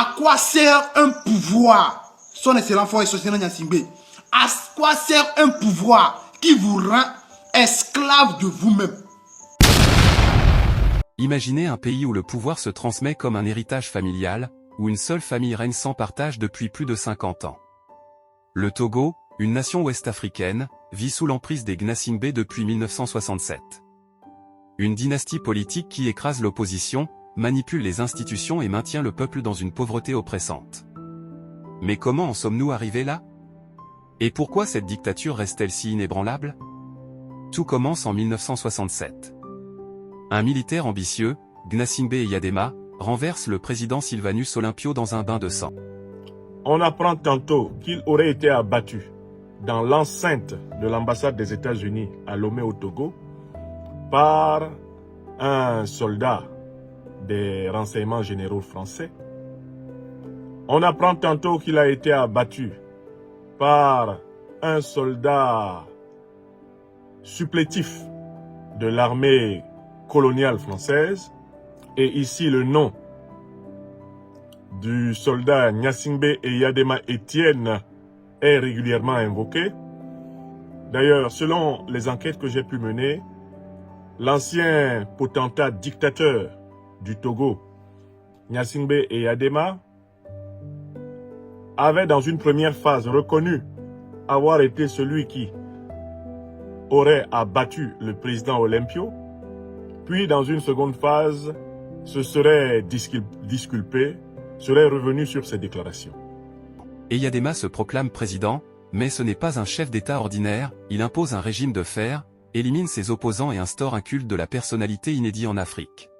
À quoi sert un pouvoir? Son excellent frère Sosthène Gnassingbé. À quoi sert un pouvoir qui vous rend esclave de vous-même? Imaginez un pays où le pouvoir se transmet comme un héritage familial, où une seule famille règne sans partage depuis plus de 50 ans. Le Togo, une nation ouest-africaine, vit sous l'emprise des Gnassingbé depuis 1967. Une dynastie politique qui écrase l'opposition, manipule les institutions et maintient le peuple dans une pauvreté oppressante. Mais comment en sommes-nous arrivés là? Et pourquoi cette dictature reste-t-elle si inébranlable? Tout commence en 1967. Un militaire ambitieux, Gnassingbé Eyadema, renverse le président Sylvanus Olympio dans un bain de sang. On apprend tantôt qu'il aurait été abattu dans l'enceinte de l'ambassade des États-Unis à Lomé au Togo par un soldat des renseignements généraux français. On apprend tantôt qu'il a été abattu par un soldat supplétif de l'armée coloniale française. Et ici, le nom du soldat Gnassingbé Eyadema Étienne est régulièrement invoqué. D'ailleurs, selon les enquêtes que j'ai pu mener, l'ancien potentat dictateur du Togo, Gnassingbé Eyadema, avait dans une première phase reconnu avoir été celui qui aurait abattu le président Olympio, puis dans une seconde phase, se serait disculpé, serait revenu sur ses déclarations. Eyadema se proclame président, mais ce n'est pas un chef d'État ordinaire, il impose un régime de fer, élimine ses opposants et instaure un culte de la personnalité inédit en Afrique.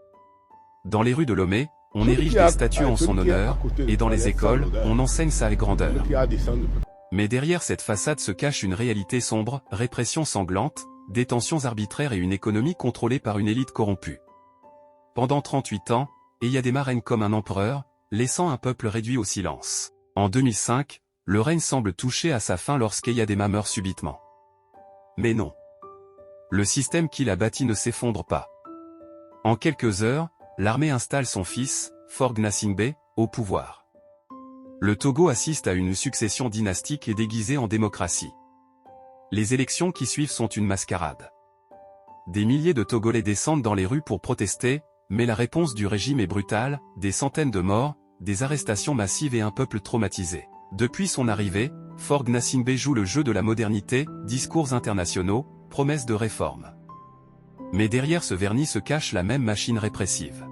Dans les rues de Lomé, on érige des statues en son honneur, et dans les écoles, on enseigne sa grandeur. Mais derrière cette façade se cache une réalité sombre, répression sanglante, détentions arbitraires et une économie contrôlée par une élite corrompue. Pendant 38 ans, Eyadema règne comme un empereur, laissant un peuple réduit au silence. En 2005, le règne semble toucher à sa fin lorsqu'Eyadema meurt subitement. Mais non. Le système qu'il a bâti ne s'effondre pas. En quelques heures, l'armée installe son fils, Faure Gnassingbé, au pouvoir. Le Togo assiste à une succession dynastique et déguisée en démocratie. Les élections qui suivent sont une mascarade. Des milliers de Togolais descendent dans les rues pour protester, mais la réponse du régime est brutale, des centaines de morts, des arrestations massives et un peuple traumatisé. Depuis son arrivée, Faure Gnassingbé joue le jeu de la modernité, discours internationaux, promesses de réforme. Mais derrière ce vernis se cache la même machine répressive.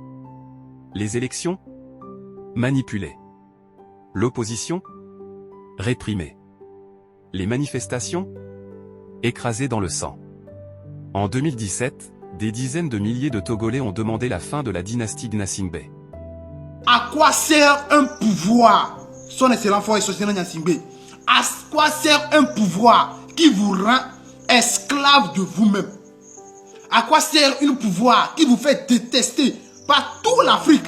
Les élections? Manipulées. L'opposition? Réprimée. Les manifestations? Écrasées dans le sang. En 2017, des dizaines de milliers de Togolais ont demandé la fin de la dynastie Gnassingbé. À quoi sert un pouvoir? Son excellent frère Sosthène Gnassingbé. À quoi sert un pouvoir qui vous rend esclave de vous-même? À quoi sert un pouvoir qui vous fait détester par toute l'Afrique?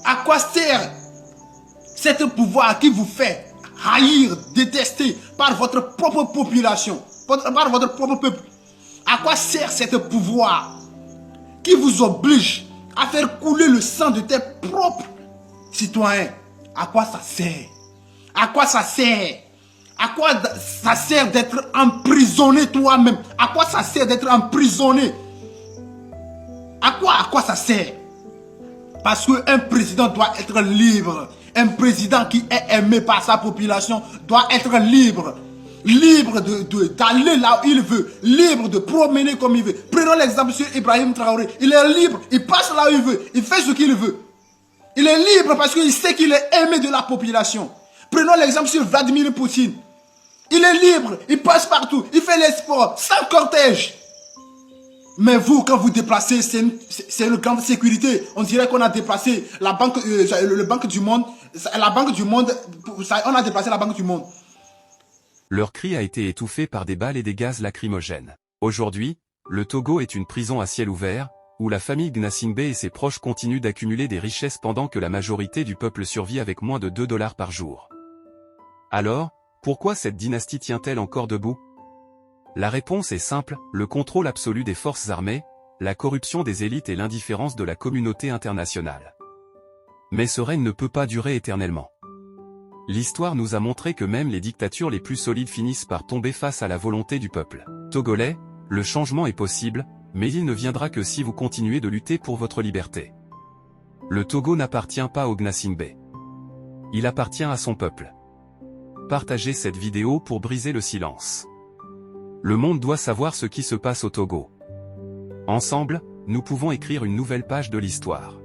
À quoi sert cet pouvoir qui vous fait haïr, détester par votre propre population, par votre propre peuple? À quoi sert cet pouvoir qui vous oblige à faire couler le sang de tes propres citoyens? À quoi ça sert? À quoi ça sert? À quoi ça sert d'être emprisonné toi-même? À quoi ça sert d'être emprisonné? À quoi ça sert? Parce qu'un président doit être libre. Un président qui est aimé par sa population doit être libre. Libre d'aller là où il veut. Libre de promener comme il veut. Prenons l'exemple sur Ibrahim Traoré. Il est libre. Il passe là où il veut. Il fait ce qu'il veut. Il est libre parce qu'il sait qu'il est aimé de la population. Prenons l'exemple sur Vladimir Poutine. Il est libre. Il passe partout. Il fait les sports sans cortège. Mais vous, quand vous déplacez, c'est une grande sécurité. On dirait qu'on a déplacé la banque, le Banque du Monde. La Banque du Monde, on a déplacé la Banque du Monde. Leur cri a été étouffé par des balles et des gaz lacrymogènes. Aujourd'hui, le Togo est une prison à ciel ouvert, où la famille Gnassingbé et ses proches continuent d'accumuler des richesses pendant que la majorité du peuple survit avec moins de $2 par jour. Alors, pourquoi cette dynastie tient-elle encore debout? La réponse est simple, le contrôle absolu des forces armées, la corruption des élites et l'indifférence de la communauté internationale. Mais ce règne ne peut pas durer éternellement. L'histoire nous a montré que même les dictatures les plus solides finissent par tomber face à la volonté du peuple togolais. Le changement est possible, mais il ne viendra que si vous continuez de lutter pour votre liberté. Le Togo n'appartient pas au Gnassingbé. Il appartient à son peuple. Partagez cette vidéo pour briser le silence. Le monde doit savoir ce qui se passe au Togo. Ensemble, nous pouvons écrire une nouvelle page de l'histoire.